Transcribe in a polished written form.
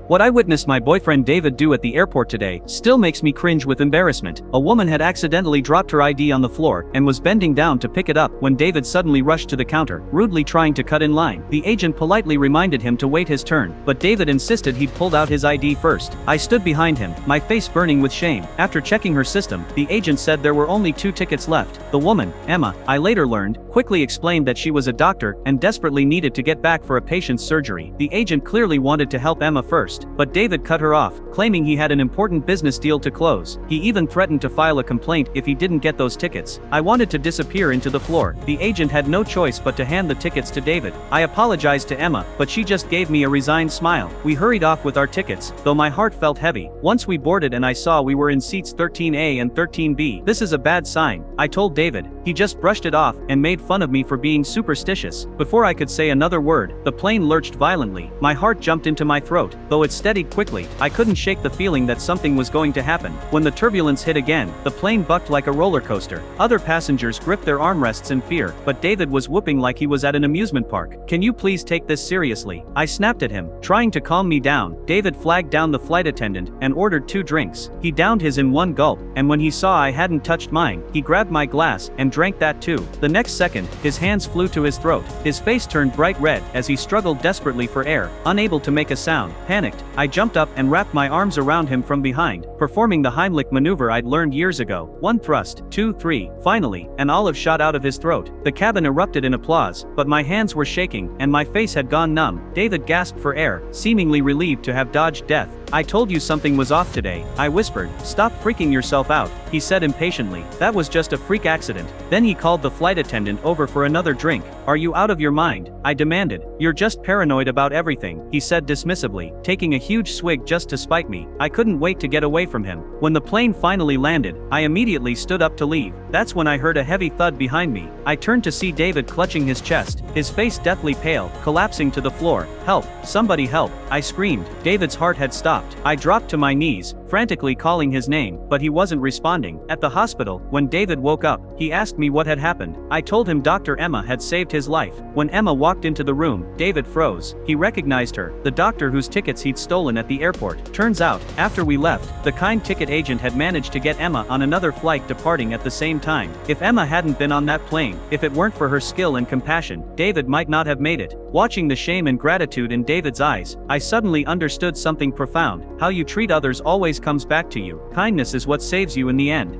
What I witnessed my boyfriend David do at the airport today still makes me cringe with embarrassment. A woman had accidentally dropped her ID on the floor and was bending down to pick it up when David suddenly rushed to the counter, rudely trying to cut in line. The agent politely reminded him to wait his turn, but David insisted he'd pulled out his ID first. I stood behind him, my face burning with shame. After checking her system, the agent said there were only 2 tickets left. The woman, Emma, I later learned, quickly explained that she was a doctor and desperately needed to get back for a patient's surgery. The agent clearly wanted to help Emma first, but David cut her off, claiming he had an important business deal to close. He even threatened to file a complaint if he didn't get those tickets. I wanted to disappear into the floor. The agent had no choice but to hand the tickets to David. I apologized to Emma, but she just gave me a resigned smile. We hurried off with our tickets, though my heart felt heavy. Once we boarded and I saw we were in seats 13A and 13B. This is a bad sign, I told David. He just brushed it off and made fun of me for being superstitious. Before I could say another word, the plane lurched violently. My heart jumped into my throat. Though it steadied quickly, I couldn't shake the feeling that something was going to happen. When the turbulence hit again, the plane bucked like a roller coaster. Other passengers gripped their armrests in fear, but David was whooping like he was at an amusement park. Can you please take this seriously? I snapped at him, trying to calm me down. David flagged down the flight attendant and ordered 2 drinks. He downed his in one gulp, and when he saw I hadn't touched mine, he grabbed my glass and drank that too. The next second, his hands flew to his throat. His face turned bright red as he struggled desperately for air, unable to make a sound. Panicked, I jumped up and wrapped my arms around him from behind, performing the Heimlich maneuver I'd learned years ago. 1 thrust, 2, 3. Finally, an olive shot out of his throat. The cabin erupted in applause, but my hands were shaking, and my face had gone numb. David gasped for air, seemingly relieved to have dodged death. I told you something was off today, I whispered. Stop freaking yourself out, he said impatiently. That was just a freak accident. Then he called the flight attendant over for another drink. Are you out of your mind? I demanded. You're just paranoid about everything, he said dismissively, taking a huge swig just to spite me. I couldn't wait to get away from him. When the plane finally landed, I immediately stood up to leave. That's when I heard a heavy thud behind me. I turned to see David clutching his chest, his face deathly pale, collapsing to the floor. Help! Somebody help! I screamed. David's heart had stopped. I dropped to my knees, frantically calling his name, but he wasn't responding. At the hospital, when David woke up, he asked me what had happened. I told him Dr. Emma had saved his life. When Emma walked into the room, David froze. He recognized her, the doctor whose tickets he'd stolen at the airport. Turns out, after we left, the kind ticket agent had managed to get Emma on another flight departing at the same time. If Emma hadn't been on that plane, if it weren't for her skill and compassion, David might not have made it. Watching the shame and gratitude in David's eyes, I suddenly understood something profound. How you treat others always comes back to you. Kindness is what saves you in the end.